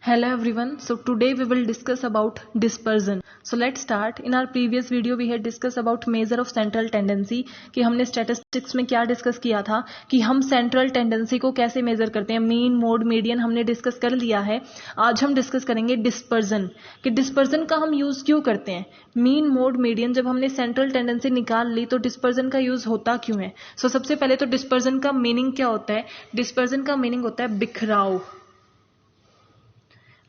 Hello everyone. So today we will discuss about dispersion. So let's start. In our previous video we had discussed about measure of central tendency कि हमने statistics में क्या discuss किया था कि हम central tendency को कैसे मेजर करते हैं. मीन, मोड, मीडियन हमने डिस्कस कर लिया है. आज हम डिस्कस करेंगे डिस्पर्जन कि डिस्पर्जन का हम यूज क्यों करते हैं. मीन, मोड, मीडियन जब हमने सेंट्रल टेंडेंसी निकाल ली तो डिस्पर्जन का यूज होता क्यों है. सबसे पहले तो डिस्पर्जन का मीनिंग क्या होता है. डिस्पर्जन का मीनिंग होता है बिखराव.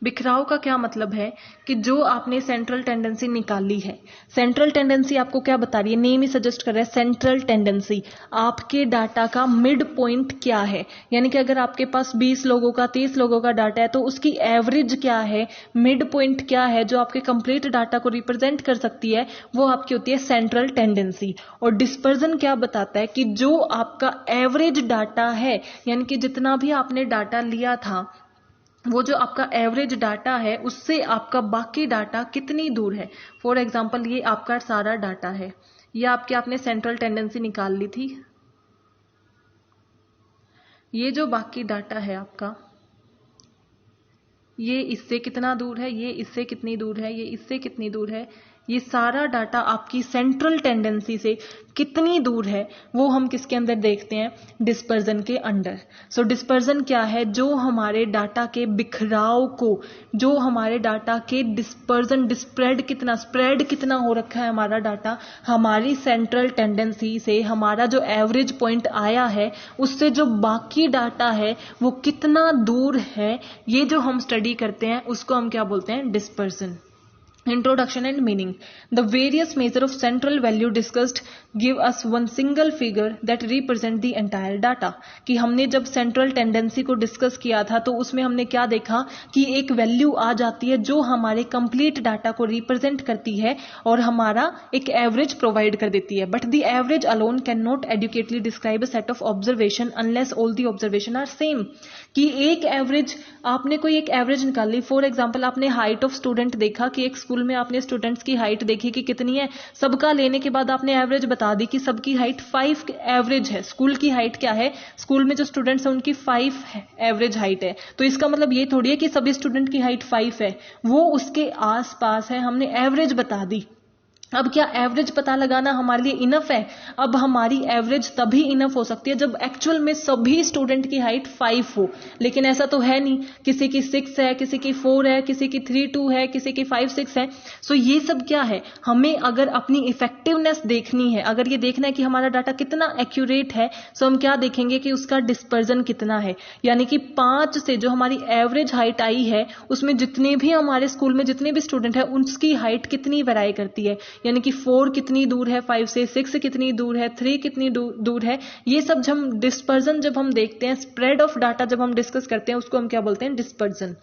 बिखराव का क्या मतलब है कि जो आपने सेंट्रल टेंडेंसी निकाली है. सेंट्रल टेंडेंसी आपको क्या बता रही है, नेम ही सजेस्ट कर रहा है सेंट्रल टेंडेंसी. आपके डाटा का मिड पॉइंट क्या है, यानी कि अगर आपके पास 20 लोगों का 30 लोगों का डाटा है तो उसकी एवरेज क्या है, मिड पॉइंट क्या है जो आपके कंप्लीट डाटा को रिप्रेजेंट कर सकती है, वो आपकी होती है सेंट्रल टेंडेंसी. और डिस्पर्जन क्या बताता है कि जो आपका एवरेज डाटा है, यानी कि जितना भी आपने डाटा लिया था वो जो आपका एवरेज डाटा है उससे आपका बाकी डाटा कितनी दूर है. फॉर एग्जाम्पल ये आपका सारा डाटा है, ये आपने सेंट्रल टेंडेंसी निकाल ली थी. ये जो बाकी डाटा है आपका, ये इससे कितना दूर है, ये इससे कितनी दूर है, ये इससे कितनी दूर है, ये सारा डाटा आपकी सेंट्रल टेंडेंसी से कितनी दूर है वो हम किसके अंदर देखते हैं, डिस्पर्जन के अंडर. सो डिस्पर्जन क्या है, जो हमारे डाटा के बिखराव को, जो हमारे डाटा के डिस्पर्जन स्प्रेड कितना हो रखा है हमारा डाटा हमारी सेंट्रल टेंडेंसी से, हमारा जो एवरेज पॉइंट आया है उससे जो बाकी डाटा है वो कितना दूर है, ये जो हम स्टडी करते हैं उसको हम क्या बोलते हैं, dispersion. Introduction and meaning. The various measure of central value discussed give us one single figure that represent the entire data. कि हमने जब सेंट्रल टेंडेंसी को डिस्कस किया था तो उसमें हमने क्या देखा कि एक वैल्यू आ जाती है जो हमारे कंप्लीट डाटा को रिप्रेजेंट करती है और हमारा एक एवरेज प्रोवाइड कर देती है. But the average alone can not adequately describe a set of observation unless all the observation are same. कि एक एवरेज, आपने कोई एक एवरेज निकाल ली. फॉर एग्जाम्पल आपने हाइट ऑफ स्टूडेंट देखा कि एक स्कूल में आपने स्टूडेंट्स की हाइट देखी कि कितनी है, सबका लेने के बाद आपने एवरेज बता दी कि सबकी हाइट 5 एवरेज है. स्कूल की हाइट क्या है, स्कूल में जो स्टूडेंट्स हैं उनकी 5 एवरेज हाइट है. तो इसका मतलब ये थोड़ी है कि सभी स्टूडेंट की हाइट 5 है, वो उसके आसपास है, हमने एवरेज बता दी. अब क्या एवरेज पता लगाना हमारे लिए इनफ है? अब हमारी एवरेज तभी इनफ हो सकती है जब एक्चुअल में सभी स्टूडेंट की हाइट 5 हो. लेकिन ऐसा तो है नहीं, किसी की 6 है, किसी की 4 है, किसी की 3-2 है, किसी की 5-6 है. सो ये सब क्या है, हमें अगर अपनी इफेक्टिवनेस देखनी है, अगर ये देखना है कि हमारा डाटा कितना एक्यूरेट है, सो हम क्या देखेंगे कि उसका डिस्पर्जन कितना है. यानी कि 5 से जो हमारी एवरेज हाइट आई है उसमें जितने भी हमारे स्कूल में जितने भी स्टूडेंट है उसकी हाइट कितनी वेराई करती है. यानी कि 4 कितनी दूर है 5 से, 6 कितनी दूर है, 3 कितनी दूर है. ये सब जब हम डिस्पर्जन जब हम देखते हैं, स्प्रेड ऑफ डाटा जब हम डिस्कस करते हैं, उसको हम क्या बोलते हैं, dispersion.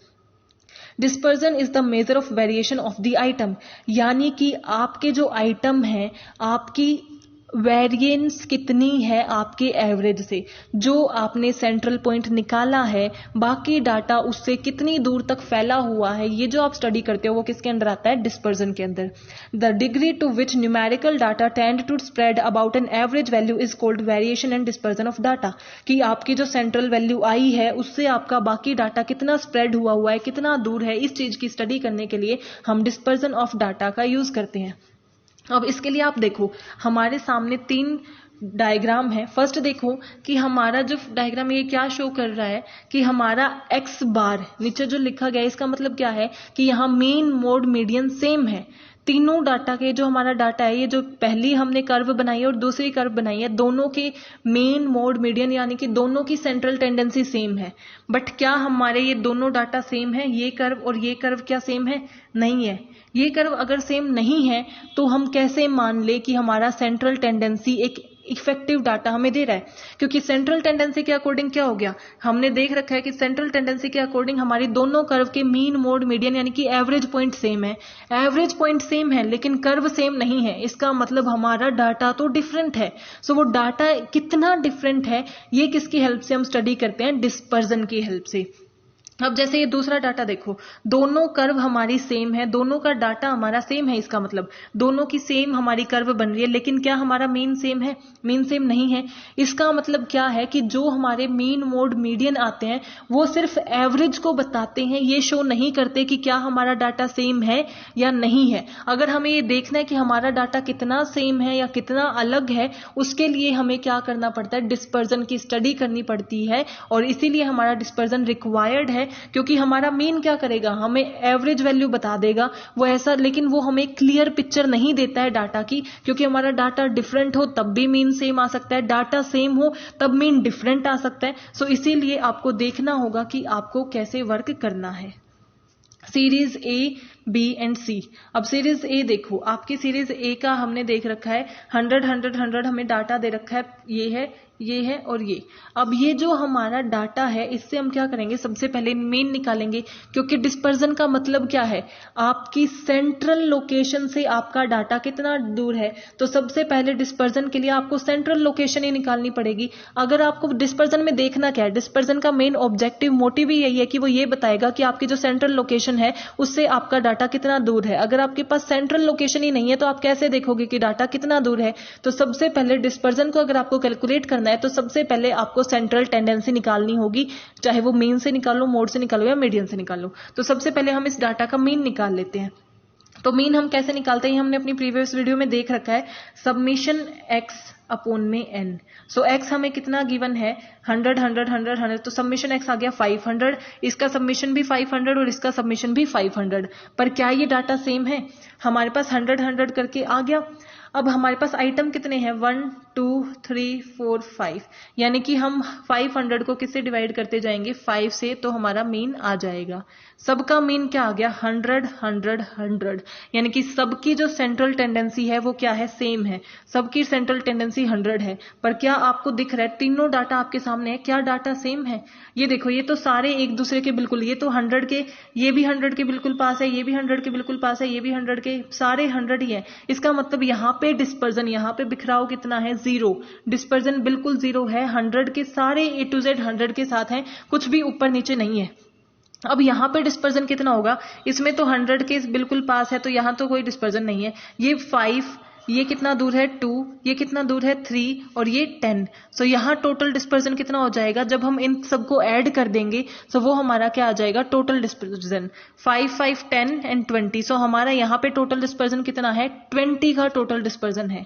Dispersion is the major of variation of the item. यानी कि आपके जो आइटम है, आपकी वेरिएंस कितनी है आपके एवरेज से, जो आपने सेंट्रल पॉइंट निकाला है, बाकी डाटा उससे कितनी दूर तक फैला हुआ है, ये जो आप स्टडी करते हो वो किसके अंदर आता है, डिस्पर्जन के अंदर. The degree to which numerical data tend to spread about an average value is called variation and dispersion of data. कि आपकी जो सेंट्रल वैल्यू आई है उससे आपका बाकी डाटा कितना स्प्रेड हुआ है, कितना दूर है, इस चीज की स्टडी करने के लिए हम डिस्पर्जन ऑफ डाटा का यूज करते हैं. अब इसके लिए आप देखो हमारे सामने 3 डायग्राम है. फर्स्ट देखो कि हमारा जो डायग्राम ये क्या शो कर रहा है कि हमारा x बार नीचे जो लिखा गया है इसका मतलब क्या है कि यहाँ मीन, मोड, मीडियन सेम है. तीनों डाटा के जो हमारा डाटा है, ये जो पहली हमने कर्व बनाई है और दूसरी कर्व बनाई है, दोनों के मेन, मोड, मीडियन यानी कि दोनों की सेंट्रल टेंडेंसी सेम है. बट क्या हमारे ये दोनों डाटा सेम है, ये कर्व और ये कर्व क्या सेम है, नहीं है. ये कर्व अगर सेम नहीं है तो हम कैसे मान ले कि हमारा सेंट्रल टेंडेंसी एक इफेक्टिव डाटा हमें दे रहा है. क्योंकि सेंट्रल टेंडेंसी के अकॉर्डिंग क्या हो गया, हमने देख रखा है कि सेंट्रल टेंडेंसी के अकॉर्डिंग हमारी दोनों कर्व के मीन, मोड, मीडियन यानी कि एवरेज पॉइंट सेम है. एवरेज पॉइंट सेम है लेकिन कर्व सेम नहीं है, इसका मतलब हमारा डाटा तो डिफरेंट है. सो वो डाटा कितना डिफरेंट है ये किसकी हेल्प से हम स्टडी करते हैं, डिस्पर्जन की हेल्प से. अब जैसे ये दूसरा डाटा देखो, दोनों कर्व हमारी सेम है, दोनों का डाटा हमारा सेम है, इसका मतलब दोनों की सेम हमारी कर्व बन रही है, लेकिन क्या हमारा मीन सेम है? मीन सेम नहीं है। इसका मतलब क्या है कि जो हमारे मीन मोड मीडियन आते हैं वो सिर्फ एवरेज को बताते हैं, ये शो नहीं करते कि क्या हमारा डाटा सेम है या नहीं है। अगर हमें ये देखना है कि हमारा डाटा कितना सेम है या कितना अलग है, उसके लिए हमें क्या करना पड़ता है? डिस्पर्जन की स्टडी करनी पड़ती है, और इसीलिए हमारा डिस्पर्जन रिक्वायर्ड है, क्योंकि हमारा मीन क्या करेगा? हमें एवरेज वैल्यू बता देगा वो ऐसा, लेकिन वो हमें क्लियर पिक्चर नहीं देता है डाटा की, क्योंकि हमारा डाटा डिफरेंट हो तब भी मीन सेम आ सकता है, डाटा सेम हो तब मीन डिफरेंट आ सकता है। सो इसीलिए आपको देखना होगा कि आपको कैसे वर्क करना है। सीरीज ए, बी एंड सी। अब सीरीज ए देखो, आपकी सीरीज ए का हमने देख रखा है 100 100 100 हमें डाटा दे रखा है, ये है और ये। अब ये जो हमारा डाटा है इससे हम क्या करेंगे? सबसे पहले मीन निकालेंगे, क्योंकि डिस्पर्जन का मतलब क्या है? आपकी सेंट्रल लोकेशन से आपका डाटा कितना दूर है। तो सबसे पहले डिस्पर्जन के लिए आपको सेंट्रल लोकेशन ही निकालनी पड़ेगी। अगर आपको डिस्पर्जन में देखना क्या है, डिस्पर्जन का मेन ऑब्जेक्टिव मोटिव ही यही है कि वो ये बताएगा कि आपकी जो सेंट्रल लोकेशन है उससे आपका डाटा कितना दूर है। अगर आपके पास सेंट्रल लोकेशन ही नहीं है तो आप कैसे देखोगे कि डाटा कितना दूर है? तो सबसे पहले डिस्पर्जन को अगर आपको कैलकुलेट करना है तो सबसे पहले आपको सेंट्रल टेंडेंसी निकालनी होगी, चाहे वो मीन से निकालो, मोड से निकालो या मीडियन से निकालो। तो सबसे पहले हम इस डाटा का मीन निकाल लेते हैं। तो मीन हम कैसे निकालते हैं? हमने अपनी प्रीवियस वीडियो में देख रखा है, सबमिशन x अपॉन में n। सो x हमें कितना गिवन है? 100 100 100 100, तो सबमिशन x आ गया 500, इसका सबमिशन भी 500 और इसका सबमिशन भी 500। पर क्या ये डाटा सेम है? हमारे पास 100 100 करके आ गया। अब हमारे पास आइटम कितने हैं? 1 2 3 4 5, यानी कि हम 500 को किससे डिवाइड करते जाएंगे? 5 से, तो हमारा मीन आ जाएगा। सबका मीन क्या आ गया? 100 100 100, यानी कि सबकी जो सेंट्रल टेंडेंसी है वो क्या है? सेम है। सबकी सेंट्रल टेंडेंसी 100 है। पर क्या आपको दिख रहा है? तीनों डाटा आपके सामने है, क्या डाटा सेम है? ये देखो, ये तो सारे एक दूसरे के बिल्कुल, ये तो 100 के, ये भी 100 के बिल्कुल पास है, ये भी 100 के बिल्कुल पास है, ये भी 100 के, सारे 100 ही है। इसका मतलब यहाँ पे डिस्पर्जन, यहाँ पे बिखराव कितना है? 0। डिस्पर्जन बिल्कुल 0 है। 100 के सारे A to Z 100 के साथ हैं, कुछ भी ऊपर नीचे नहीं है। अब यहाँ पे डिस्पर्जन कितना होगा? इसमें तो 100 के बिल्कुल पास है, तो यहाँ तो कोई डिस्पर्जन नहीं है। ये 5, ये कितना दूर है? 2, ये कितना दूर है? 3, और ये 10। सो यहाँ टोटल डिस्पर्जन कितना हो जाएगा? जब हम इन सबको ऐड कर देंगे तो वो हमारा क्या आ जाएगा? Total dispersion 5 5 10 and 20। सो हमारा यहाँ पे टोटल डिस्पर्जन कितना है? 20 का टोटल डिस्पर्जन है।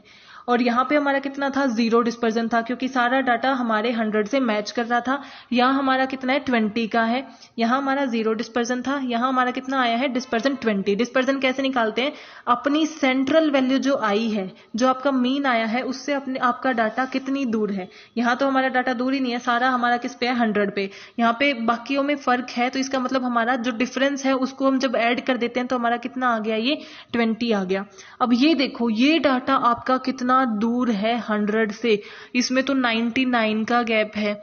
और यहाँ पे हमारा कितना था? 0 डिस्पर्जन था, क्योंकि सारा डाटा हमारे 100 से मैच कर रहा था। यहाँ हमारा कितना है? 20 का है। यहाँ हमारा 0 डिस्पर्जन था, यहाँ हमारा कितना आया है? डिस्पर्जन 20। डिस्पर्जन कैसे निकालते हैं? अपनी सेंट्रल वैल्यू जो आई है, जो आपका मीन आया है, उससे अपने आपका डाटा कितनी दूर है। यहाँ तो हमारा डाटा दूर ही नहीं है, सारा हमारा किस पे है? 100 पे। यहाँ पे बाकियों में फर्क है, तो इसका मतलब हमारा जो डिफरेंस है उसको हम जब ऐड कर देते हैं तो हमारा कितना आ गया? ये 20 आ गया। अब ये देखो, ये डाटा आपका कितना दूर है 100 से। इसमें तो 99 का गैप है,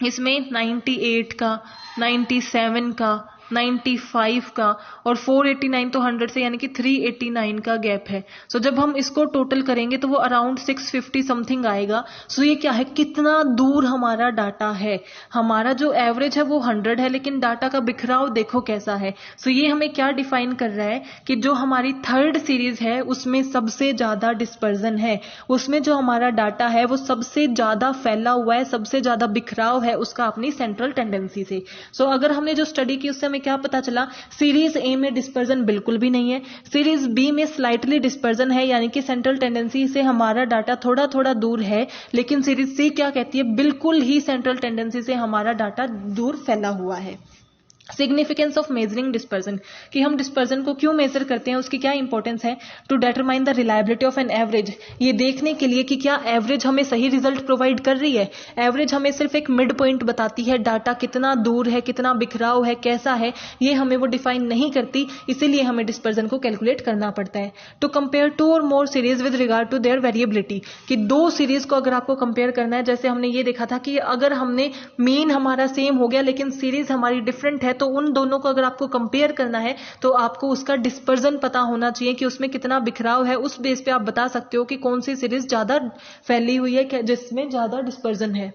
इसमें 98 का, 97 का, 95 का, और 489 तो 100 से, यानी कि 389 का गैप है। सो जब हम इसको टोटल करेंगे तो वो अराउंड 650 समथिंग आएगा। सो ये क्या है? कितना दूर हमारा डाटा है। हमारा जो एवरेज है वो 100 है, लेकिन डाटा का बिखराव देखो कैसा है। सो ये हमें क्या डिफाइन कर रहा है कि जो हमारी थर्ड सीरीज है उसमें सबसे ज्यादा डिस्पर्जन है, उसमें जो हमारा डाटा है वो सबसे ज्यादा फैला हुआ है, सबसे ज्यादा बिखराव है उसका अपनी सेंट्रल टेंडेंसी से। सो अगर हमने जो स्टडी की उससे क्या पता चला? सीरीज ए में डिस्पर्जन बिल्कुल भी नहीं है, सीरीज बी में स्लाइटली डिस्पर्जन है, यानी कि सेंट्रल टेंडेंसी से हमारा डाटा थोड़ा थोड़ा दूर है, लेकिन सीरीज सी क्या कहती है? बिल्कुल ही सेंट्रल टेंडेंसी से हमारा डाटा दूर फैला हुआ है। सिग्निफिकेंस ऑफ मेजरिंग डिस्पर्जन, कि हम डिस्पर्जन को क्यों मेजर करते हैं, उसकी क्या इंपॉर्टेंस है? To determine the reliability of an average, ये देखने के लिए कि क्या एवरेज हमें सही रिजल्ट प्रोवाइड कर रही है। एवरेज हमें सिर्फ एक मिड पॉइंट बताती है, डाटा कितना दूर है, कितना बिखराव है, कैसा है, ये हमें वो डिफाइन नहीं करती, इसीलिए हमें डिस्पर्जन को कैलकुलेट करना पड़ता है। टू कंपेयर 2 और more series with regard to their variability, कि 2 सीरीज को अगर आपको कंपेयर करना है, जैसे हमने ये देखा था कि अगर हमने मीन हमारा सेम हो गया लेकिन सीरीज हमारी डिफरेंट है, तो उन दोनों को अगर आपको कंपेयर करना है तो आपको उसका डिस्पर्जन पता होना चाहिए कि उसमें कितना बिखराव है। उस बेस पे आप बता सकते हो कि कौन सी सीरीज ज्यादा फैली हुई है, जिसमें ज्यादा डिस्पर्जन है।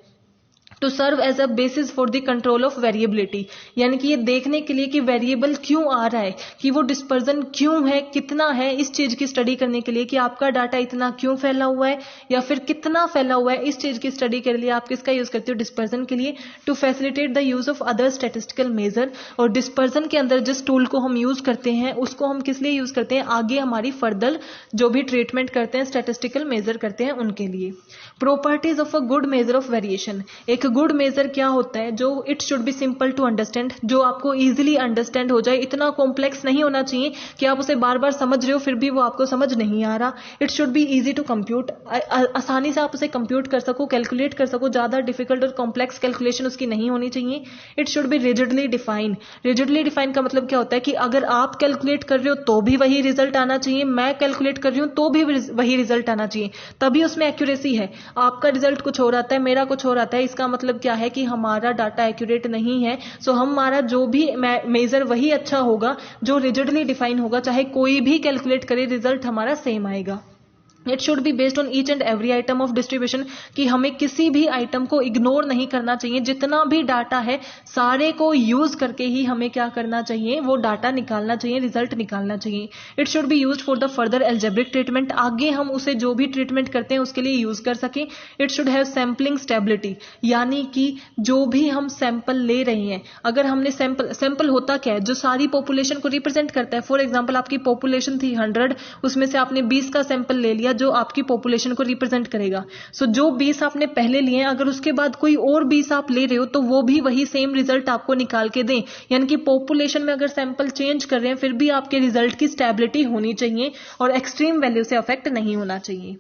To serve as a basis for the control of variability, यानी कि ये देखने के लिए कि वेरिएबल क्यों आ रहा है, कि वो डिस्पर्जन क्यों है, कितना है, इस चीज की स्टडी करने के लिए कि आपका डाटा इतना क्यों फैला हुआ है या फिर कितना फैला हुआ है, इस चीज की स्टडी के लिए आप किसका यूज करते हो, डिस्पर्जन के लिए। To facilitate the use of other statistical measure, और डिस्पर्जन के अंदर जिस टूल को हम यूज करते हैं उसको हम किस लिए यूज करते हैं, आगे हमारी फर्दर जो भी ट्रीटमेंट करते हैं, स्टैटिस्टिकल मेजर करते हैं, उनके लिए। Properties of a good measure of variation, एक गुड मेजर क्या होता है, जो it should be simple to understand, जो आपको इजीली अंडरस्टैंड हो जाए, इतना कॉम्प्लेक्स नहीं होना चाहिए कि आप उसे बार बार समझ रहे हो फिर भी वो आपको समझ नहीं आ रहा। It should be easy to compute, आसानी से आप उसे कंप्यूट कर सको, कैलकुलेट कर सको, ज्यादा डिफिकल्ट और कॉम्प्लेक्स कैलकुलेशन उसकी नहीं होनी चाहिए। It should B rigidly define, rigidly define का मतलब क्या होता है कि अगर आप कैलकुलेट कर रहे हो तो भी वही रिजल्ट आना चाहिए, मैं कैलकुलेट कर रही हूं तो भी वही रिजल्ट आना चाहिए, तभी उसमें एक्यूरेसी है। आपका रिजल्ट कुछ और आता है, मेरा कुछ और आता है, इसका मतलब क्या है कि हमारा डाटा एक्यूरेट नहीं है। सो हमारा जो भी मेजर वही अच्छा होगा जो रिजिडली डिफाइन होगा, चाहे कोई भी कैलकुलेट करे रिजल्ट हमारा सेम आएगा। It should be based on each and every item of distribution, कि हमें किसी भी आइटम को इग्नोर नहीं करना चाहिए, जितना भी डाटा है सारे को यूज करके ही हमें क्या करना चाहिए, वो डाटा निकालना चाहिए, रिजल्ट निकालना चाहिए। It should be used for the further algebraic treatment, आगे हम उसे जो भी ट्रीटमेंट करते हैं उसके लिए यूज कर सकें। It should have sampling stability, यानी कि जो भी हम सैंपल ले रहे हैं, अगर हमने सैंपल होता क्या है, जो सारी पॉपुलेशन को रिप्रेजेंट करता है। फॉर एग्जाम्पल आपकी पॉपुलेशन थी 100, उसमें से आपने 20 का सैंपल ले लिया जो आपकी पॉपुलेशन को रिप्रेजेंट करेगा। सो जो 20 आपने पहले लिए हैं, अगर उसके बाद कोई और 20 आप ले रहे हो तो वो भी वही सेम रिजल्ट आपको निकाल के दें, यानी कि पॉपुलेशन में अगर सैंपल चेंज कर रहे हैं फिर भी आपके रिजल्ट की स्टेबिलिटी होनी चाहिए और एक्सट्रीम वैल्यू से अफेक्ट नहीं होना चाहिए।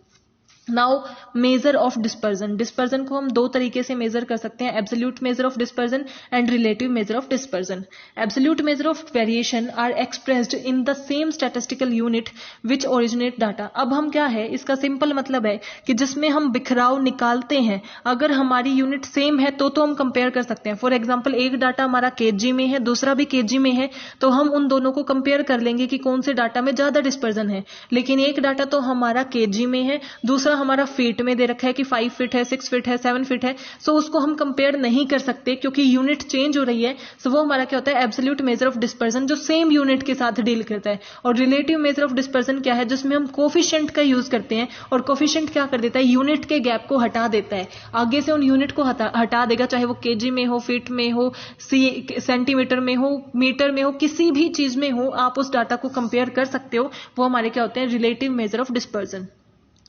Now measure of dispersion, dispersion को हम दो तरीके से मेजर कर सकते हैं, absolute measure of dispersion and relative measure of dispersion. Absolute measure of variation are expressed in the same statistical unit which originate data. अब हम क्या है, इसका सिंपल मतलब है कि जिसमें हम बिखराव निकालते हैं, अगर हमारी यूनिट सेम है तो हम कंपेयर कर सकते हैं। फॉर एग्जाम्पल एक डाटा हमारा केजी में है, दूसरा भी केजी में है, तो हम उन दोनों को कंपेयर कर लेंगे कि कौन से डाटा में ज्यादा डिस्पर्जन है। लेकिन एक डाटा तो हमारा केजी में है, दूसरा हमारा फीट में दे रखा है कि 5 फीट है, 6 फीट है, 7 फीट है, सो उसको हम कंपेयर नहीं कर सकते क्योंकि यूनिट चेंज हो रही है। सो वो हमारा क्या होता है, एब्सोल्यूट मेजर ऑफ डिस्पर्जन, जो सेम यूनिट के साथ डील करता है। और रिलेटिव मेजर ऑफ डिस्पर्जन क्या है, जिसमें हम कोफिशिएंट का यूज करते हैं, और कोफिशिएंट क्या कर देता है, यूनिट के गैप को हटा देता है, आगे से उन यूनिट को हटा देगा, चाहे वो केजी में हो, फीट में हो, सेंटीमीटर में हो, मीटर में हो, किसी भी चीज में हो, आप उस डाटा को कंपेयर कर सकते हो। वो हमारे क्या होते हैं, relative measure of dispersion.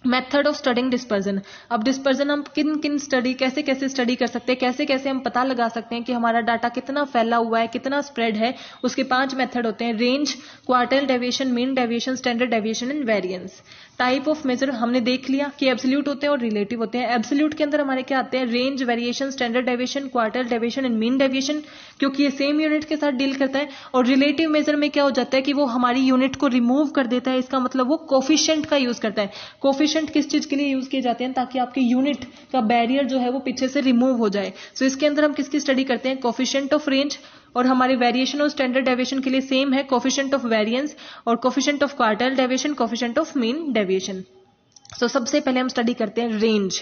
Method of studying dispersion, अब डिस्पर्जन हम किन किन स्टडी, कैसे कैसे स्टडी कर सकते हैं, कैसे कैसे हम पता लगा सकते हैं कि हमारा डाटा कितना फैला हुआ है, कितना स्प्रेड है। उसके 5 मेथड होते हैं, range, quartile deviation, mean deviation, standard deviation and variance. Type of measure हमने देख लिया कि एब्सोल्यूट होते हैं और रिलेटिव होते हैं। एब्सोल्यूट के अंदर हमारे क्या आते हैं, range, variation, standard deviation, quartile deviation and mean deviation, क्योंकि ये सेम यूनिट के साथ डील करता है। और रिलेटिव मेजर में क्या हो जाता है कि वो हमारी यूनिट को रिमूव कर देता है, इसका मतलब वो कोफिशिएंट का यूज करता है। कोफिशिएंट किस चीज के लिए यूज किए जाते हैं, ताकि आपकी यूनिट का बैरियर जो है वो पीछे से रिमूव हो जाए। सो इसके अंदर हम किसकी स्टडी करते हैं, कोफिशिएंट ऑफ रेंज, और हमारे वेरिएशन और स्टैंडर्ड डेविएशन के लिए सेम है कोफिशिएंट ऑफ वेरिएंस, और coefficient of quartile deviation, coefficient of mean deviation. So सबसे पहले हम स्टडी करते हैं रेंज।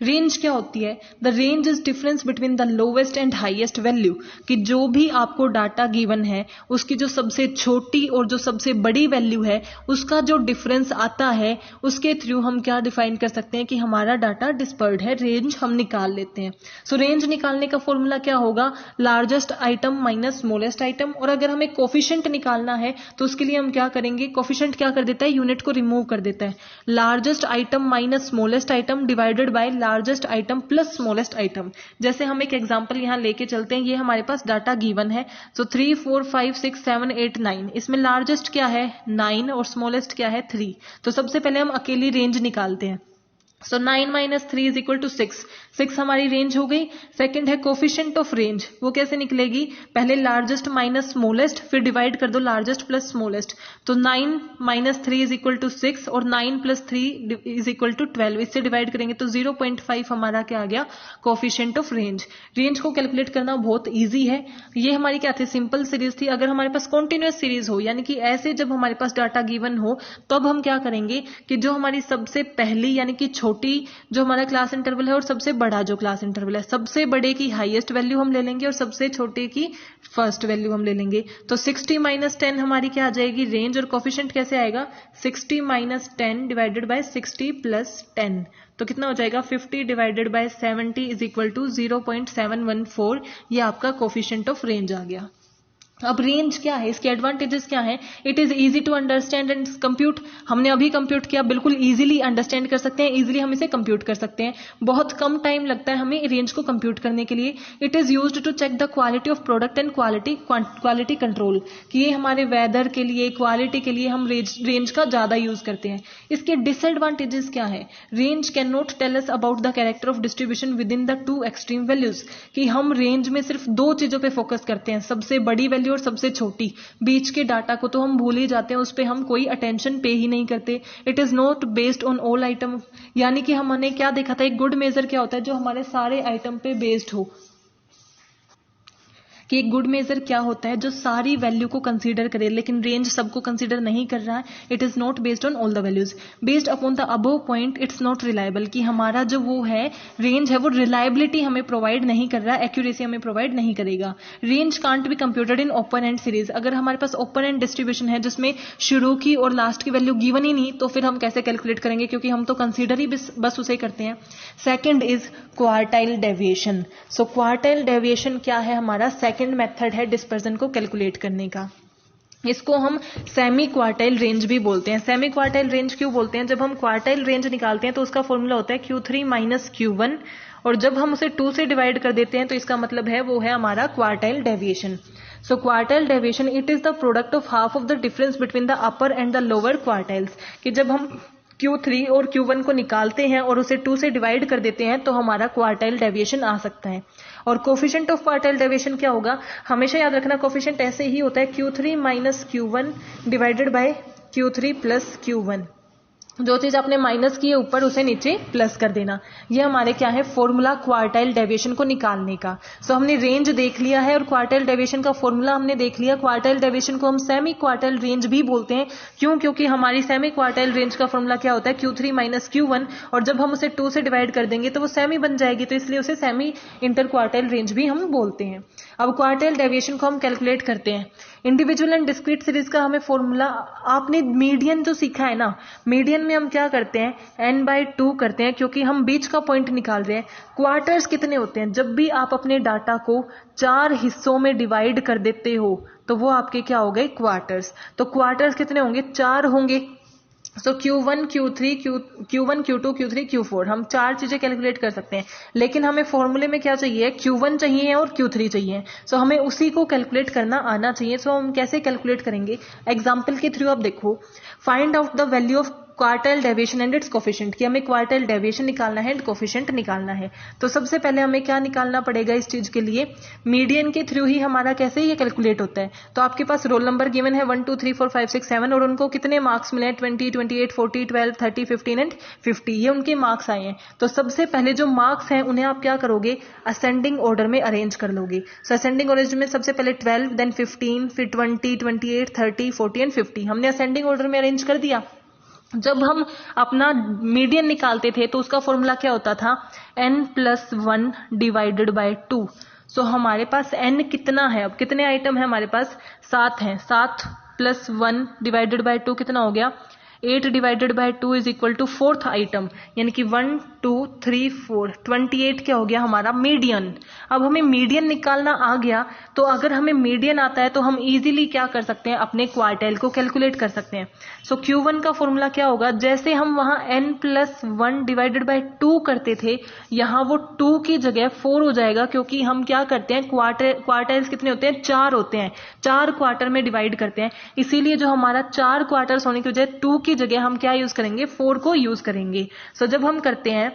रेंज क्या होती है, the range is difference between the lowest and highest value, कि जो भी आपको डाटा गिवन है उसकी जो सबसे छोटी और जो सबसे बड़ी वैल्यू है उसका जो डिफरेंस आता है, उसके थ्रू हम क्या डिफाइन कर सकते हैं कि हमारा डाटा डिस्पर्ड है, रेंज हम निकाल लेते हैं। सो रेंज निकालने का फॉर्मूला क्या होगा, largest item minus smallest item. और अगर हमें कोफिशिएंट निकालना है तो उसके लिए हम क्या करेंगे, कोफिशिएंट क्या कर देता है, यूनिट को रिमूव कर देता है। Largest item minus smallest item divided by largest item plus smallest item. जैसे हम एक एग्जांपल यहां लेके चलते हैं, ये हमारे पास डाटा गिवन है। सो 3 4 5 6 7 8 9, इसमें लार्जेस्ट क्या है 9 और स्मॉलेस्ट क्या है 3। तो सबसे पहले हम अकेली रेंज निकालते हैं। सो 9 माइनस 3 इज इक्वल टू 6, 6 हमारी रेंज हो गई। सेकंड है कोफिशिएंट ऑफ रेंज, वो कैसे निकलेगी, पहले लार्जेस्ट माइनस स्मॉलेस्ट, फिर डिवाइड कर दो लार्जेस्ट प्लस स्मॉलेस्ट। तो 9 माइनस 3 इज इक्वल टू 6 और 9 प्लस 3 इज इक्वल टू 12, इससे डिवाइड करेंगे तो 0.5 हमारा क्या आ गया, कोफिशिएंट ऑफ रेंज। रेंज को कैलकुलेट करना बहुत ईजी है। ये हमारी क्या थी, सिंपल सीरीज थी। अगर हमारे पास कॉन्टिन्यूअस सीरीज हो, यानी कि ऐसे जब हमारे पास डाटा गिवन हो, तब हम क्या करेंगे कि जो हमारी सबसे पहली यानी कि छोटी जो हमारा क्लास इंटरवल है और सबसे बड़ा जो क्लास इंटरवल है, सबसे बड़े की हाईएस्ट वैल्यू हम ले लेंगे और सबसे छोटे की फर्स्ट वैल्यू हम ले लेंगे। तो 60 माइनस 10 हमारी क्या आ जाएगी, रेंज, और कोफिशिएंट कैसे आएगा, 60 माइनस 10 डिवाइडेड बाय 60 प्लस 10, तो कितना हो जाएगा 50 divided by 70 is equal to 0.714। ये आपका कोफिशिएंट ऑफ रेंज आ गया। अब रेंज क्या है, इसके एडवांटेजेस क्या है, it is easy to understand and compute. हमने अभी कंप्यूट किया, बिल्कुल इजीली अंडरस्टैंड कर सकते हैं, इजीली हम इसे कंप्यूट कर सकते हैं, बहुत कम टाइम लगता है हमें रेंज को कंप्यूट करने के लिए। It is used to check the quality of product and quality control, कि ये हमारे वेदर के लिए, क्वालिटी के लिए हम रेंज का ज्यादा यूज करते हैं। इसके डिसएडवांटेजेस क्या है, range can not tell us about the character of distribution within the two extreme values, कि हम रेंज में सिर्फ दो चीजों पे फोकस करते हैं, सबसे बड़ी वैल्यू और सबसे छोटी, बीच के डाटा को तो हम भूल ही जाते हैं, उस पे हम कोई अटेंशन पे ही नहीं करते। It is not based on all item, यानी कि हमने क्या देखा था, एक गुड मेजर क्या होता है, जो हमारे सारे आइटम पे बेस्ड हो, कि एक गुड मेजर क्या होता है, जो सारी वैल्यू को कंसीडर करे, लेकिन रेंज सबको कंसीडर नहीं कर रहा है। It is not based on all the values, based upon the above point it's not reliable, कि हमारा जो वो है रेंज है वो रिलायबिलिटी हमें प्रोवाइड नहीं कर रहा है, एक्यूरेसी हमें प्रोवाइड नहीं करेगा। Range can't be computed in open and series, अगर हमारे पास ओपन एंड डिस्ट्रीब्यूशन है जिसमें शुरू की और लास्ट की वैल्यू गिवन ही नहीं, तो फिर हम कैसे कैलकुलेट करेंगे, क्योंकि हम तो कंसीडर ही बस उसे करते हैं। Second is quartile deviation. So quartile deviation क्या है, हमारा सेकेंड मेथड है डिस्पर्जन को कैलकुलेट करने का। इसको हम सेमी क्वार्टाइल रेंज भी बोलते हैं। सेमी क्वार्टाइल रेंज क्यों बोलते हैं, जब हम क्वार्टाइल रेंज निकालते हैं तो उसका फॉर्मूला होता है Q3 माइनस Q1, और जब हम उसे 2 से डिवाइड कर देते हैं तो इसका मतलब है वो है हमारा quartile deviation. So quartile deviation it is the product of half of the difference between the upper and the lower quartiles, कि जब हम Q3 और Q1 को निकालते हैं और उसे 2 से डिवाइड कर देते हैं तो हमारा क्वार्टाइल डेविएशन आ सकता है। और कोफिशिएंट ऑफ क्वार्टाइल डेविएशन क्या होगा, हमेशा याद रखना कोफिशिएंट ऐसे ही होता है Q3 minus Q1 divided by Q3 plus Q1, जो चीज आपने माइनस की है ऊपर उसे नीचे प्लस कर देना। ये हमारे क्या है, फॉर्मूला क्वार्टाइल डेविएशन को निकालने का। सो हमने रेंज देख लिया है और क्वार्टाइल डेविएशन का फॉर्मूला हमने देख लिया। क्वार्टाइल डेविएशन को हम सेमी क्वार्टाइल रेंज भी बोलते हैं, क्यों, क्योंकि हमारी सेमी क्वार्टाइल रेंज का फॉर्मूला क्या होता है, Q3 माइनस Q1, और जब हम उसे 2 से डिवाइड कर देंगे तो वो सेमी बन जाएगी, तो इसलिए उसे सेमी इंटर क्वार्टाइल रेंज भी हम बोलते हैं। अब क्वार्टाइल डेविएशन को हम कैलकुलेट करते हैं। इंडिविजुअल एंड डिस्क्रीट सीरीज का हमें फॉर्मूला, आपने मीडियन जो सीखा है ना, मीडियन में हम क्या करते हैं, n/2 करते हैं, क्योंकि हम बीच का पॉइंट निकाल रहे हैं। क्वार्टर्स कितने होते हैं, जब भी आप अपने डाटा को 4 हिस्सों में डिवाइड कर देते हो तो वो आपके क्या हो गए, क्वार्टर्स। तो क्वार्टर्स कितने होंगे, 4 होंगे। सो Q1 Q3 Q1 Q2 Q3 Q4, हम 4 चीजें कैलकुलेट कर सकते हैं, लेकिन हमें फॉर्मूले में क्या चाहिए, Q1 चाहिए और Q3 चाहिए। सो हमें उसी को कैलकुलेट करना आना चाहिए। सो हम कैसे कैलकुलेट करेंगे, एग्जाम्पल के थ्रू आप देखो। Find out the value of quartile deviation and it's coefficient, कि हमें क्वार्टाइल डेविएशन निकालना है एंड कोफिशिएंट निकालना है। तो सबसे पहले हमें क्या निकालना पड़ेगा इस चीज के लिए, मीडियन के थ्रू ही हमारा कैसे ये कैलकुलेट होता है। तो आपके पास रोल नंबर गिवन है 1 2 3 4 5 6 7, और उनको कितने मार्क्स मिले हैं, 20 28 40 12 30 15 एंड 50, ये उनके मार्क्स आए हैं। तो सबसे पहले जो मार्क्स हैं उन्हें आप क्या करोगे, असेंडिंग ऑर्डर में अरेंज कर लोगे। सो असेंडिंग ऑर्डर में सबसे पहले 12, देन 15, फिर 20 28 30 40 एंड 50, हमने असेंडिंग ऑर्डर में अरेंज कर दिया। जब हम अपना मीडियन निकालते थे तो उसका फॉर्मूला क्या होता था, n+1 डिवाइडेड बाय 2। सो हमारे पास n कितना है, अब कितने आइटम है हमारे पास, 7 हैं, 7 + 1 डिवाइडेड बाय 2 कितना हो गया, 8 divided by 2 is equal to 4th item, यानी कि 1 2 3 4 28 क्या हो गया हमारा मीडियन। अब हमें मीडियन निकालना आ गया, तो अगर हमें मीडियन आता है तो हम इजीली क्या कर सकते हैं, अपने क्वार्टाइल को कैलकुलेट कर सकते हैं। सो Q1 का फॉर्मूला क्या होगा, जैसे हम वहां n+1 डिवाइडेड बाय 2 करते थे, यहाँ वो 2 की जगह 4 हो जाएगा, क्योंकि हम क्या करते हैं, क्वार्टाइल्स कितने होते हैं, 4 होते हैं, 4 क्वार्टर में डिवाइड करते हैं। इसीलिए जो हमारा 4 क्वार्टर्स होने की वजह 2 की जगह हम क्या यूज करेंगे, 4 को यूज करेंगे। सो जब हम करते हैं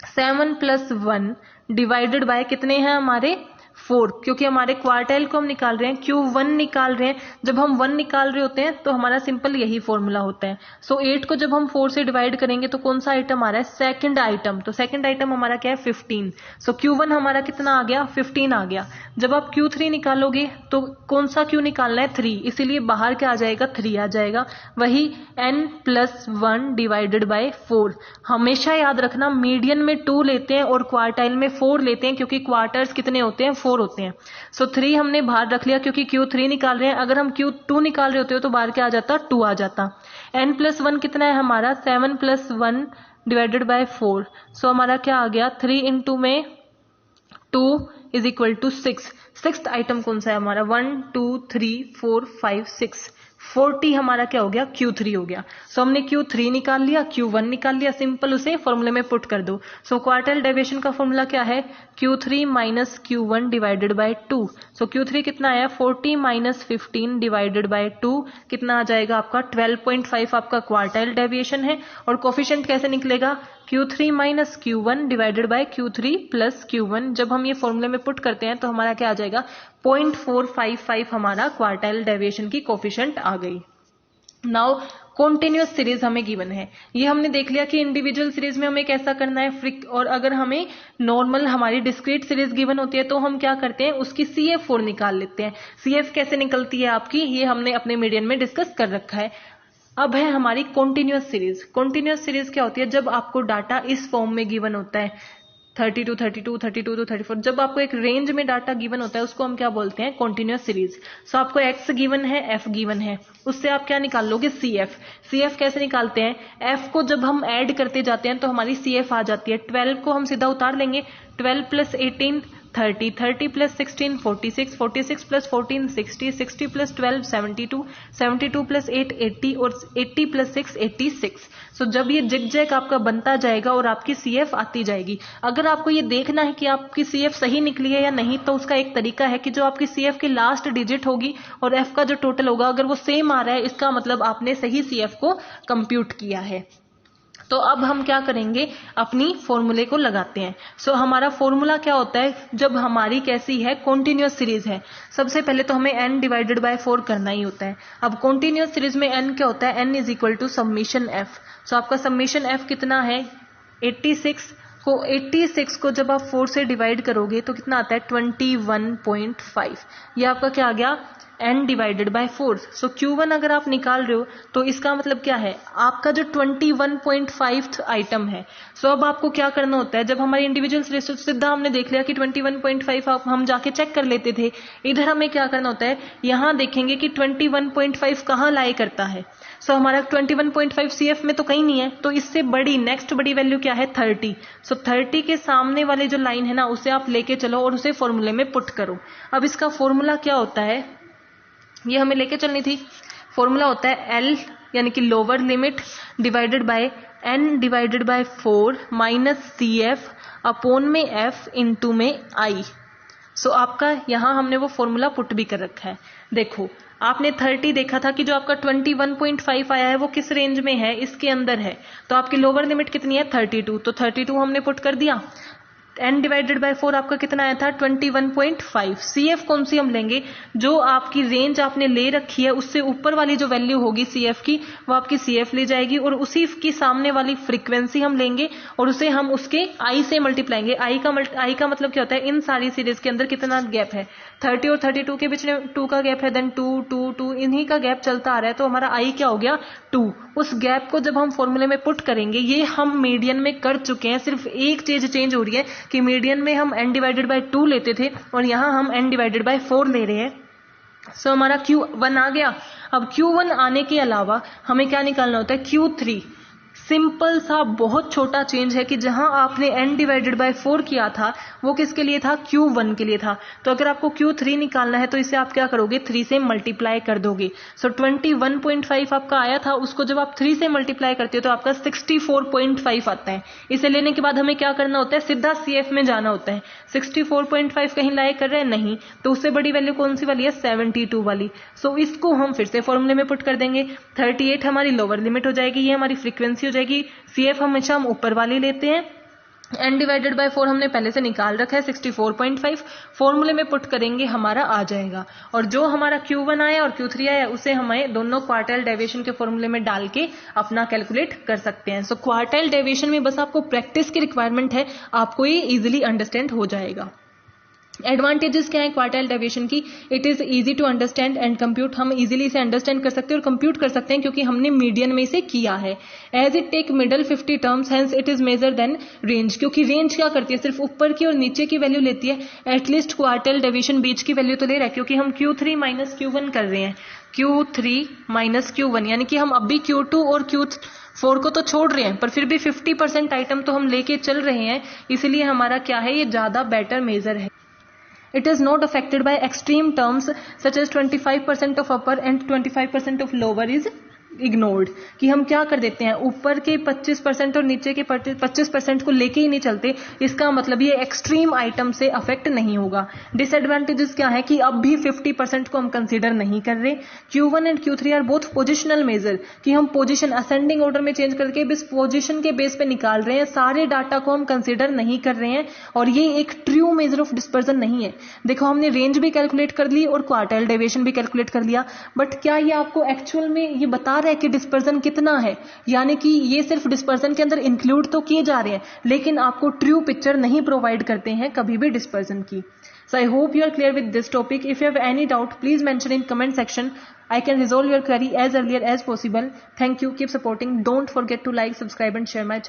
7 + 1 डिवाइडेड बाय कितने हैं हमारे 4, क्योंकि हमारे क्वार्टाइल को हम निकाल रहे हैं, Q1 निकाल रहे हैं। जब हम 1 निकाल रहे होते हैं तो हमारा सिंपल यही फॉर्मूला होता है। सो 8 को जब हम 4 से डिवाइड करेंगे तो कौन सा आइटम आ रहा है, सेकंड आइटम। तो सेकंड आइटम हमारा क्या है, 15। सो Q1 हमारा कितना आ गया, 15 आ गया। जब आप Q3 निकालोगे तो कौन सा Q निकालना है, 3, इसीलिए बाहर क्या आ जाएगा, 3 आ जाएगा। वही n+1 डिवाइडेड बाय 4। हमेशा याद रखना मीडियन में 2 लेते हैं और क्वार्टाइल में 4 लेते हैं, क्योंकि क्वार्टर्स कितने होते हैं, 4 होते हैं। सो 3 हमने बाहर रख लिया क्योंकि Q3 निकाल रहे हैं। अगर हम Q2 निकाल रहे होते हो तो बाहर क्या आ जाता, 2 आ जाता। n+1 कितना है हमारा, 7+1 डिवाइडेड बाय 4। सो हमारा क्या आ गया, 3 इंटू में 2 is equal to 6। Sixth item कौन सा है हमारा, 1 2 3 4 5 6, 40 हमारा क्या हो गया, Q3 हो गया। सो हमने Q3 निकाल लिया, Q1 निकाल लिया, सिंपल उसे फॉर्मूले में पुट कर दो। सो क्वार्टाइल डेविएशन का फॉर्मूला क्या है, Q3 minus Q1 divided by 2। So Q3 कितना आया, 40 माइनस 15 डिवाइडेड बाय 2, कितना आ जाएगा आपका 12.5 आपका क्वार्टाइल डेविएशन है। और कोफिशिएंट कैसे निकलेगा, Q3 minus Q1 divided by Q3 plus Q1। जब हम ये फॉर्मूले में पुट करते हैं तो हमारा क्या आ जाएगा, 0.455 हमारा क्वार्टाइल डेविएशन की कोफिशिएंट आ गई। नाउ कॉन्टिन्यूअस सीरीज हमें गिवन है। ये हमने देख लिया कि इंडिविजुअल सीरीज में हमें कैसा करना है, और अगर हमें नॉर्मल हमारी डिस्क्रीट सीरीज गिवन होती है तो हम क्या करते हैं, उसकी CF4 निकाल लेते हैं। CF कैसे निकलती है आपकी, ये हमने अपने मीडियन में डिस्कस कर रखा है। अब है हमारी कॉन्टिन्यूअस सीरीज। कॉन्टिन्यूअस सीरीज क्या होती है, जब आपको डाटा इस फॉर्म में गिवन होता है 32 32 32 to 34, जब आपको एक रेंज में डाटा गिवन होता है उसको हम क्या बोलते हैं, कॉन्टिन्यूअस सीरीज। सो आपको x गिवन है, f गिवन है, उससे आप क्या निकाल लोगे, CF। CF कैसे निकालते हैं, f को जब हम ऐड करते जाते हैं तो हमारी CF आ जाती है। 12 को हम सीधा उतार लेंगे, 12 plus 18 30, 30 plus 16 46, 46 plus 14 60, 60 plus 12 72, 72 plus 8 80 और 80 प्लस 6 86। सो जब ये जिग-जैग आपका बनता जाएगा और आपकी CF आती जाएगी। अगर आपको ये देखना है कि आपकी CF सही निकली है या नहीं, तो उसका एक तरीका है कि जो आपकी CF की लास्ट डिजिट होगी और F का जो टोटल होगा अगर वो सेम आ रहा है, इसका मतलब आपने सही CF को कंप्यूट किया है। तो अब हम क्या करेंगे, अपनी फॉर्मूले को लगाते हैं। सो हमारा फॉर्मूला क्या होता है, जब हमारी कैसी है, कॉन्टिन्यूअस सीरीज है। सबसे पहले तो हमें n डिवाइडेड बाय 4 करना ही होता है। अब कॉन्टिन्यूअस सीरीज में n क्या होता है, n is equal to summation f। So आपका समीशन f कितना है, 86 को 86 को जब आप 4 से डिवाइड करोगे तो कितना आता है, 21.5। ये आपका क्या आ गया, n divided by 4। So Q1 अगर आप निकाल रहे हो तो इसका मतलब क्या है, आपका जो 21.5 आइटम है। सो अब आपको क्या करना होता है, जब हमारी इंडिविजुअल सीरीज सीधा हमने देख लिया कि 21.5 हम जाके चेक कर लेते थे। इधर हमें क्या करना होता है, यहाँ देखेंगे कि 21.5 कहाँ लाई करता है। सो हमारा 21.5 CF में तो कहीं नहीं है, तो इससे बड़ी नेक्स्ट बड़ी वैल्यू क्या है, 30। सो 30 के सामने वाले जो लाइन है ना, उसे आप लेके चलो और उसे फॉर्मूले में पुट करो। अब इसका फॉर्मूला क्या होता है, ये हमें लेके चलनी थी। फॉर्मूला होता है L यानी कि lower limit divided by n divided by 4 minus CF upon में F इंटू में I। सो आपका यहाँ हमने वो फॉर्मूला पुट भी कर रखा है। देखो आपने 30 देखा था कि जो आपका 21.5 आया है वो किस रेंज में है, इसके अंदर है। तो आपकी लोअर लिमिट कितनी है, 32। तो 32 हमने पुट कर दिया। n डिवाइडेड बाय 4 आपका कितना आया था, 21.5। CF कौन सी हम लेंगे, जो आपकी रेंज आपने ले रखी है उससे ऊपर वाली जो वैल्यू होगी CF की, वो आपकी CF ले जाएगी और उसी की सामने वाली फ्रीक्वेंसी हम लेंगे और उसे हम उसके I से मल्टीप्लाएंगे। I का मतलब क्या होता है, इन सारी सीरीज के अंदर कितना गैप है, 30 और 32 के बीच में 2 का गैप है, देन 2 2 2 इन्हीं का गैप चलता आ रहा है। तो हमारा I क्या हो गया, 2। उस गैप को जब हम फॉर्मूले में पुट करेंगे, ये हम मीडियन में कर चुके हैं, सिर्फ एक चीज चेंज हो रही है कि मीडियन में हम n डिवाइडेड बाय 2 लेते थे और यहाँ हम n डिवाइडेड बाय 4 ले रहे हैं। सो हमारा Q1 आ गया। अब Q1 आने के अलावा हमें क्या निकालना होता है, Q3। सिंपल सा बहुत छोटा चेंज है कि जहां आपने n डिवाइडेड बाय 4 किया था वो किसके लिए था, Q1 के लिए था। तो अगर आपको Q3 निकालना है तो इसे आप क्या करोगे, 3 से मल्टीप्लाई कर दोगे। सो 21.5 आपका आया था, उसको जब आप 3 से मल्टीप्लाई करते हो तो आपका 64.5 आता है। इसे लेने के बाद हमें क्या करना होता है, सीधा CF में जाना होता है। 64.5 कहीं लाए कर रहे हैं, नहीं, तो उससे बड़ी वैल्यू कौन सी वाली है, 72 वाली। सो इसको हम फिर से फॉर्मूले में पुट कर देंगे। 38 हमारी लोअर लिमिट हो जाएगी, ये हमारी फ्रीक्वेंसी हो जाएगी। CF हमेशा हम ऊपर वाली लेते हैं n डिवाइडेड बाय 4 हमने पहले से निकाल रखा है 64.5, फॉर्मूले में पुट करेंगे हमारा आ जाएगा। और जो हमारा Q1 आया और Q3 आया उसे हमें दोनों क्वार्टाइल डेविएशन के फॉर्मूले में डाल के अपना कैलकुलेट कर सकते हैं। सो क्वार्टाइल डेविएशन में बस आपको प्रैक्टिस की रिक्वायरमेंट है, आपको ये इजीली अंडरस्टैंड हो जाएगा। एडवांटेजेस क्या है क्वार्टाइल डेविएशन की? It is easy to understand and compute, हम इजीली इसे अंडरस्टैंड कर सकते हैं और कंप्यूट कर सकते हैं क्योंकि हमने मीडियन में इसे किया है। As it take middle 50 terms hence it is measure then range, क्योंकि रेंज क्या करती है, सिर्फ ऊपर की और नीचे की वैल्यू लेती है। एटलीस्ट क्वार्टाइल डेविएशन बीच की वैल्यू तो ले रहा है, क्योंकि हम Q3 माइनस Q1 कर रहे हैं, Q3 माइनस Q1, यानी कि हम अब भी Q2 और Q4 को तो छोड़ रहे हैं पर फिर भी 50% आइटम तो हम लेके चल रहे हैं, इसलिए हमारा क्या है, ये ज्यादा बेटर मेजर है। It is not affected by extreme terms such as 25% of upper and 25% of lower is ignored, कि हम क्या कर देते हैं, ऊपर के 25% और नीचे के 25% को लेके ही नहीं चलते, इसका मतलब ये एक्सट्रीम आइटम से अफेक्ट नहीं होगा। डिसएडवांटेजेस क्या है कि अब भी 50% को हम कंसीडर नहीं कर रहे। Q1 and Q3 are both positional measure, कि हम पोजिशन असेंडिंग ऑर्डर में चेंज करके इस पोजिशन के बेस पे निकाल रहे हैं, सारे डाटा को हम कंसीडर नहीं कर रहे हैं और ये एक ट्रू मेजर ऑफ डिस्पर्जन नहीं है। देखो हमने रेंज भी कैलकुलेट कर ली और क्वार्टाइल डेविएशन भी कैलकुलेट कर लिया, बट क्या ये आपको एक्चुअल में ये बता रहा है कि डिस्पर्जन कितना है? यानी कि ये सिर्फ डिस्पर्जन के अंदर इंक्लूड तो किए जा रहे हैं लेकिन आपको ट्रू पिक्चर नहीं प्रोवाइड करते हैं कभी भी डिस्पर्जन की। So I hope you are clear with this topic. If you have any doubt, please mention in comment section. I can resolve your query as earlier as possible. Thank you. Keep supporting. Don't forget to like, subscribe and share my channel.